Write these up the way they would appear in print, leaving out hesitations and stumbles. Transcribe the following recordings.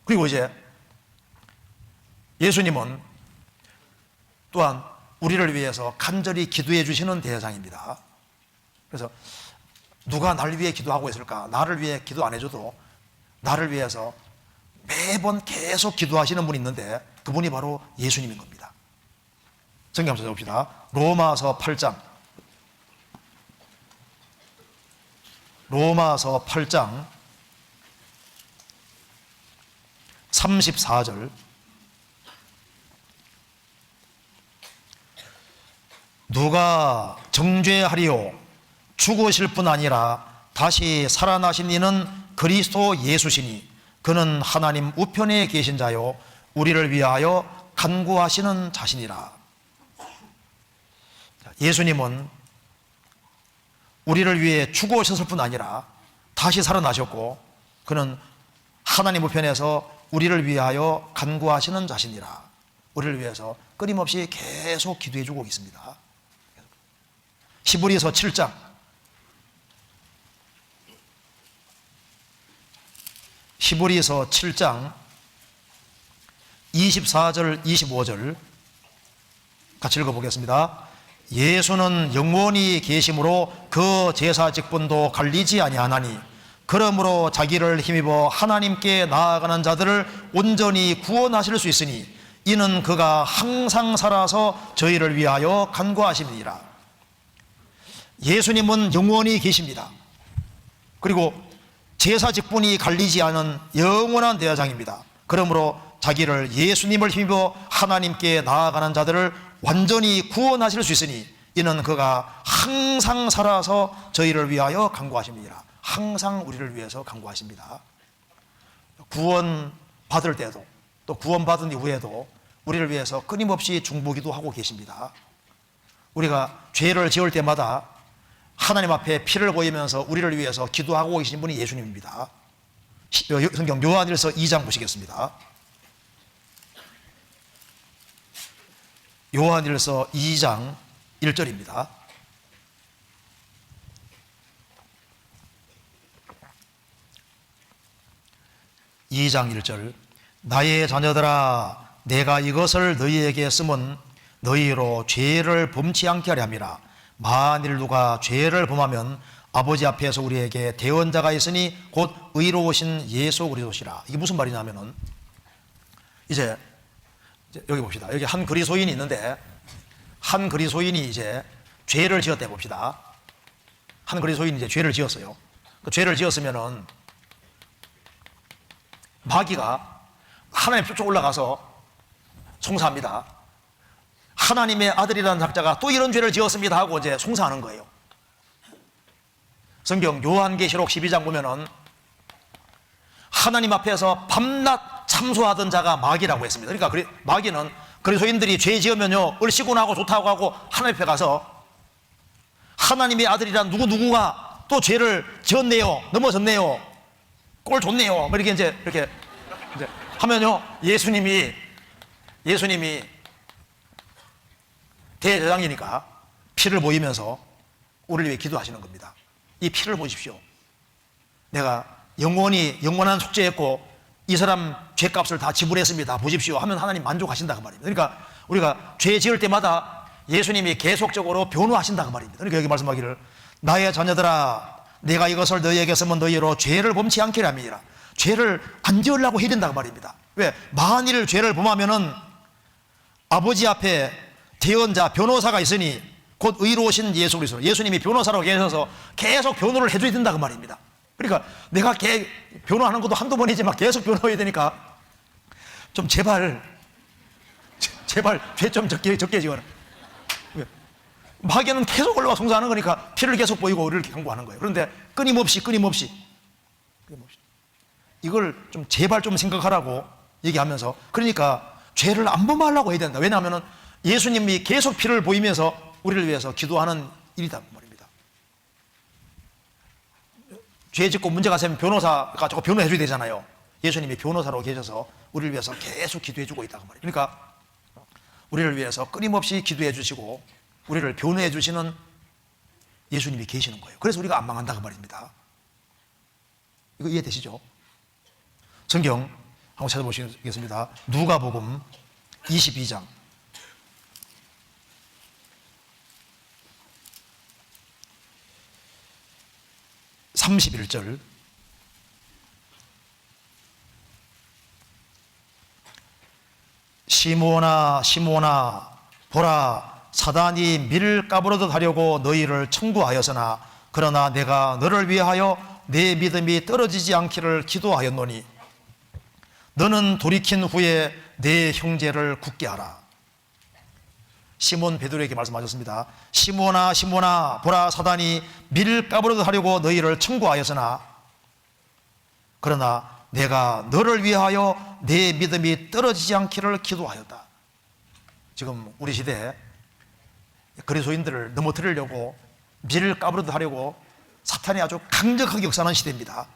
그리고 이제 예수님은 또한 우리를 위해서 간절히 기도해 주시는 대상입니다. 그래서 누가 나를 위해 기도하고 있을까? 나를 위해 기도 안 해줘도 나를 위해서 매번 계속 기도하시는 분이 있는데 그분이 바로 예수님인 겁니다. 성경 한번 찾아봅시다. 로마서 8장 34절 누가 정죄하리요 죽으실 뿐 아니라 다시 살아나신 이는 그리스도 예수시니 그는 하나님 우편에 계신 자요 우리를 위하여 간구하시는 자신이라. 예수님은 우리를 위해 죽으셨을 뿐 아니라 다시 살아나셨고 그는 하나님 우편에서 우리를 위하여 간구하시는 자신이라. 우리를 위해서 끊임없이 계속 기도해 주고 있습니다. 히브리서 7장 24절 25절 같이 읽어보겠습니다. 예수는 영원히 계심으로 그 제사 직분도 갈리지 아니하나니 그러므로 자기를 힘입어 하나님께 나아가는 자들을 온전히 구원하실 수 있으니 이는 그가 항상 살아서 저희를 위하여 간구하심이니라. 예수님은 영원히 계십니다. 그리고 제사 직분이 갈리지 않은 영원한 대제사장입니다. 그러므로 자기를 예수님을 힘입어 하나님께 나아가는 자들을 완전히 구원하실 수 있으니 이는 그가 항상 살아서 저희를 위하여 간구하십니다. 항상 우리를 위해서 간구하십니다. 구원 받을 때도 또 구원 받은 이후에도 우리를 위해서 끊임없이 중보기도 하고 계십니다. 우리가 죄를 지을 때마다 하나님 앞에 피를 보이면서 우리를 위해서 기도하고 계신 분이 예수님입니다. 성경 요한일서 2장 보시겠습니다. 요한일서 2장 1절입니다. 나의 자녀들아 내가 이것을 너희에게 쓰면 너희로 죄를 범치 않게 하려 함이라. 만일 누가 죄를 범하면 아버지 앞에서 우리에게 대언자가 있으니 곧 의로우신 예수 그리스도시라. 이게 무슨 말이냐면은 이제 여기 봅시다. 여기 한 그리스도인이 있는데 한 그리스도인이 이제 죄를 지었다 봅시다. 한 그리스도인이 이제 죄를 지었어요. 그 죄를 지었으면은 마귀가 하나님 쭉 올라가서 송사합니다. 하나님의 아들이라는 작자가 또 이런 죄를 지었습니다 하고 이제 송사하는 거예요. 성경 요한계시록 12장 보면은 하나님 앞에서 밤낮 참소하던 자가 마귀라고 했습니다. 그러니까 마귀는 그리스도인들이 죄 지으면요 얼씨구 나고 좋다고 하고 하나님 앞에 가서 하나님의 아들이란 누구누구가 또 죄를 지었네요, 넘어졌네요, 꼴 좋네요, 뭐 이렇게 이제 하면요 예수님이 대제사장이니까 피를 보이면서 우리를 위해 기도하시는 겁니다. 이 피를 보십시오. 내가 영원한 속죄했고 이 사람 죄값을 다 지불했습니다. 보십시오 하면 하나님 만족하신다 그 말입니다. 그러니까 우리가 죄 지을 때마다 예수님이 계속적으로 변호하신다 그 말입니다. 그러니까 여기 말씀하기를 나의 자녀들아 내가 이것을 너희에게 쓰면 너희로 죄를 범치 않게 함이니라. 죄를 안 지으려고 해야 된다 그 말입니다. 왜? 만일 죄를 범하면은 아버지 앞에 대언자 변호사가 있으니 곧 의로우신 예수 그리스도, 예수님이 변호사로 계셔서 계속 변호를 해줘야 된다 그 말입니다. 그러니까 내가 변호하는 것도 한두 번이지만 계속 변호해야 되니까 좀 제발 죄 좀 적게 지어라. 마귀는 계속 올라와 송사하는 거니까 피를 계속 보이고 우리를 경고하는 거예요. 그런데 끊임없이 이걸 좀 제발 좀 생각하라고 얘기하면서, 그러니까 죄를 안 범하려고 해야 된다. 왜냐하면 예수님이 계속 피를 보이면서 우리를 위해서 기도하는 일이다 말입니다. 죄 짓고 문제가 생기면 변호사가 저거 변호해 줘야 되잖아요. 예수님이 변호사로 계셔서 우리를 위해서 계속 기도해 주고 있다고 말이에요. 그러니까 우리를 위해서 끊임없이 기도해 주시고 우리를 변호해 주시는 예수님이 계시는 거예요. 그래서 우리가 안 망한다고 말입니다. 이거 이해되시죠? 성경 한번 찾아보시겠습니다. 누가복음 22장 31절. 시므온아 시므온아 보라, 사단이 밀을 까부러듯 하려고 너희를 청구하였으나 그러나 내가 너를 위하여 내 믿음이 떨어지지 않기를 기도하였노니 너는 돌이킨 후에 내 형제를 굳게 하라. 시몬 베드로에게 말씀하셨습니다. 시므온아 시므온아 보라, 사단이 밀을 까부러듯 하려고 너희를 청구하였으나 그러나 내가 너를 위하여 내 믿음이 떨어지지 않기를 기도하였다. 지금 우리 시대에 그리스도인들을 넘어뜨리려고 밀을 까부러듯 하려고 사탄이 아주 강력하게 역사하는 시대입니다.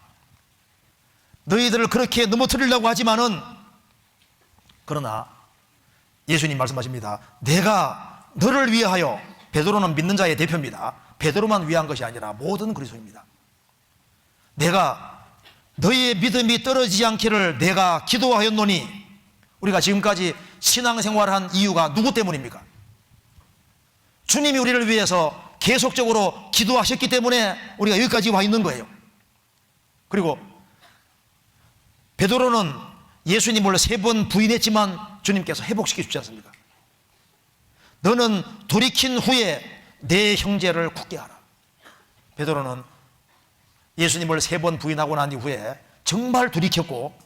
너희들을 그렇게 넘어뜨리려고 하지만은, 그러나 예수님 말씀하십니다. 내가 너를 위하여, 베드로는 믿는 자의 대표입니다. 베드로만 위한 것이 아니라 모든 그리스도입니다. 내가 너희의 믿음이 떨어지지 않기를 내가 기도하였노니, 우리가 지금까지 신앙생활을 한 이유가 누구 때문입니까? 주님이 우리를 위해서 계속적으로 기도하셨기 때문에 우리가 여기까지 와 있는 거예요. 그리고 베드로는 예수님을 3번 부인했지만 주님께서 회복시켜 주지 않습니까? 너는 돌이킨 후에 내 형제를 굳게 하라. 베드로는 예수님을 3번 부인하고 난 이후에 정말 돌이켰고,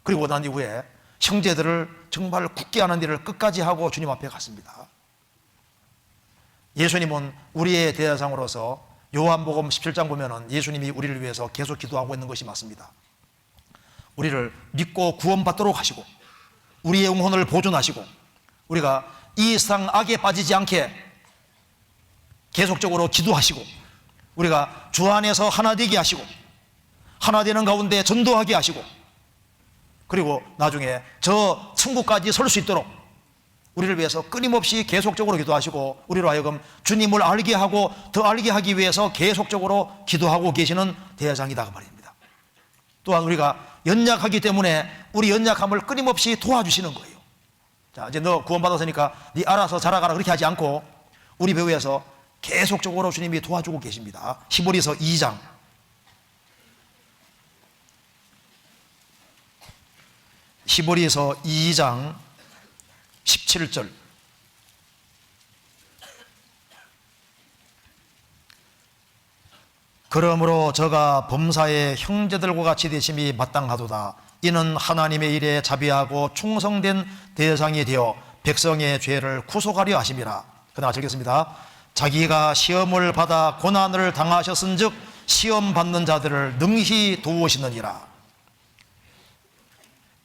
그리고 난 이후에 형제들을 정말 굳게 하는 일을 끝까지 하고 주님 앞에 갔습니다. 예수님은 우리의 대제사장으로서 요한복음 17장 보면은 예수님이 우리를 위해서 계속 기도하고 있는 것이 맞습니다. 우리를 믿고 구원받도록 하시고 우리의 영혼을 보존하시고 우리가 이 세상 악에 빠지지 않게 계속적으로 기도하시고 우리가 주 안에서 하나 되게 하시고 하나 되는 가운데 전도하게 하시고 그리고 나중에 저 천국까지 설 수 있도록 우리를 위해서 끊임없이 계속적으로 기도하시고 우리로 하여금 주님을 알게 하고 더 알게 하기 위해서 계속적으로 기도하고 계시는 대제사장이다 그 말입니다. 또한 우리가 연약하기 때문에 우리 연약함을 끊임없이 도와주시는 거예요. 자, 이제 너 구원받았으니까 네 알아서 자라가라 그렇게 하지 않고 우리 배후에서 계속적으로 주님이 도와주고 계십니다. 히브리서 2장 17절. 그러므로 저가 범사의 형제들과 같이 되심이 마땅하도다. 이는 하나님의 일에 자비하고 충성된 대상이 되어 백성의 죄를 구속하려 하심이라. 그다음 읽겠습니다. 자기가 시험을 받아 고난을 당하셨은즉 시험 받는 자들을 능히 도우시느니라.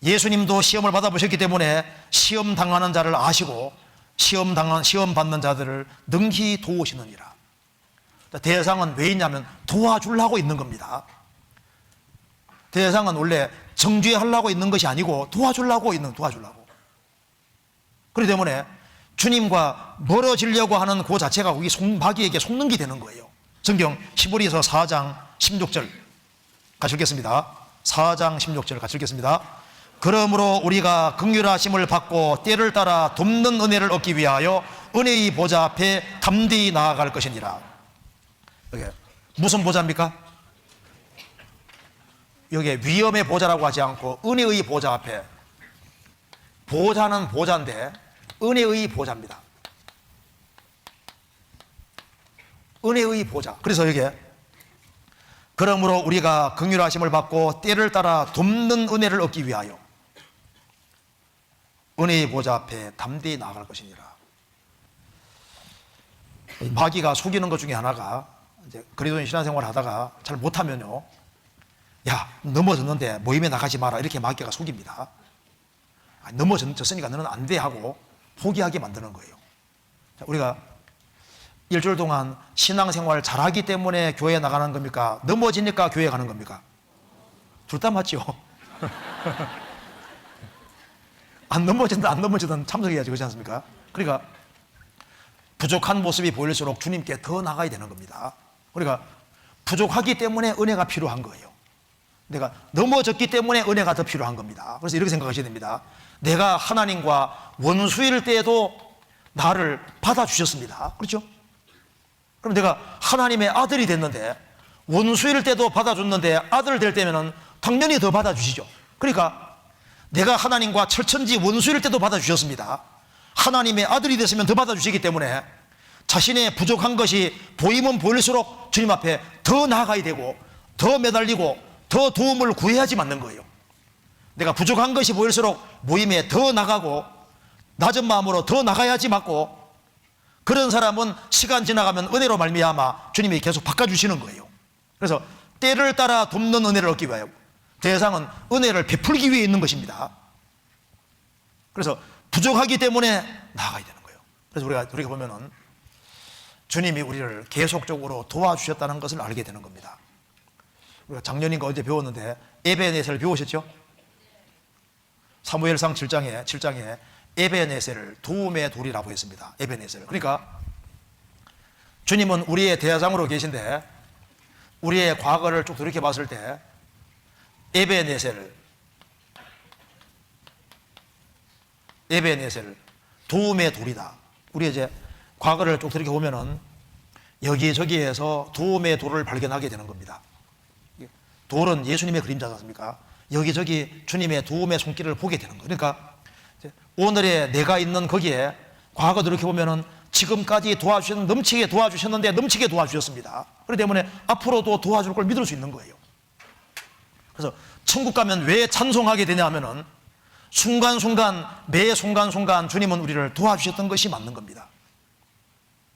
예수님도 시험을 받아보셨기 때문에 시험 당하는 자를 아시고 시험 받는 자들을 능히 도우시느니라. 대상은 왜 있냐면 도와주려고 있는 겁니다. 대상은 원래 정죄하려고 있는 것이 아니고 도와주려고. 그렇기 때문에 주님과 멀어지려고 하는 그 자체가 우리 마귀에게 속는 게 되는 거예요. 성경 히브리서 4장 16절 같이 읽겠습니다. 4장 16절 같이 읽겠습니다. 그러므로 우리가 긍휼하심을 받고 때를 따라 돕는 은혜를 얻기 위하여 은혜의 보좌 앞에 담대히 나아갈 것이니라. 이게 무슨 보좌입니까? 여기에 위엄의 보좌라고 하지 않고 은혜의 보좌 앞에. 보좌는 보좌인데 은혜의 보좌입니다. 은혜의 보좌. 그래서 여기에 그러므로 우리가 긍휼하심을 받고 때를 따라 돕는 은혜를 얻기 위하여 은혜의 보좌 앞에 담대히 나아갈 것이니라. 마귀가 속이는 것 중에 하나가 이제 그리스도인 신앙생활을 하다가 잘 못하면요, 야 넘어졌는데 모임에 나가지 마라 이렇게 마귀가 속입니다. 넘어졌으니까 너는 안 돼 하고 포기하게 만드는 거예요. 자, 우리가 일주일 동안 신앙생활 잘하기 때문에 교회에 나가는 겁니까? 넘어지니까 교회에 가는 겁니까? 둘 다 맞죠. 안 넘어지든 참석해야지, 그렇지 않습니까? 그러니까 부족한 모습이 보일수록 주님께 더 나가야 되는 겁니다. 우리가 부족하기 때문에 은혜가 필요한 거예요. 내가 넘어졌기 때문에 은혜가 더 필요한 겁니다. 그래서 이렇게 생각하셔야 됩니다. 내가 하나님과 원수일 때에도 나를 받아주셨습니다. 그렇죠? 그럼 내가 하나님의 아들이 됐는데, 원수일 때도 받아줬는데 아들 될 때면 당연히 더 받아주시죠. 그러니까 내가 하나님과 철천지 원수일 때도 받아주셨습니다. 하나님의 아들이 됐으면 더 받아주시기 때문에 자신의 부족한 것이 보이면 보일수록 주님 앞에 더 나아가야 되고, 더 매달리고 더 도움을 구해야지 맞는 거예요. 내가 부족한 것이 보일수록 모임에 더 나가고 낮은 마음으로 더 나가야지 맞고, 그런 사람은 시간 지나가면 은혜로 말미암아 주님이 계속 바꿔주시는 거예요. 그래서 때를 따라 돕는 은혜를 얻기 위하여 대상은 은혜를 베풀기 위해 있는 것입니다. 그래서 부족하기 때문에 나아가야 되는 거예요. 그래서 우리가 보면은 주님이 우리를 계속적으로 도와주셨다는 것을 알게 되는 겁니다. 우리가 작년인가 어제 배웠는데 에베네셀을 배우셨죠? 사무엘상 7장에 에베네셀을 도움의 돌이라고 했습니다. 에베네셀. 그러니까 주님은 우리의 대상으로 계신데 우리의 과거를 쭉 돌이켜 봤을 때 에베네셀 도움의 돌이다. 우리 이제 과거를 쭉 돌이켜 보면은 여기저기에서 도움의 돌을 발견하게 되는 겁니다. 돌은 예수님의 그림자지 않습니까? 여기저기 주님의 도움의 손길을 보게 되는 거예요. 그러니까 오늘의 내가 있는 거기에 과거 돌이켜보면은 지금까지 넘치게 도와주셨는데 넘치게 도와주셨습니다. 그렇기 때문에 앞으로도 도와줄 걸 믿을 수 있는 거예요. 그래서 천국 가면 왜 찬송하게 되냐 하면은 매 순간순간 주님은 우리를 도와주셨던 것이 맞는 겁니다.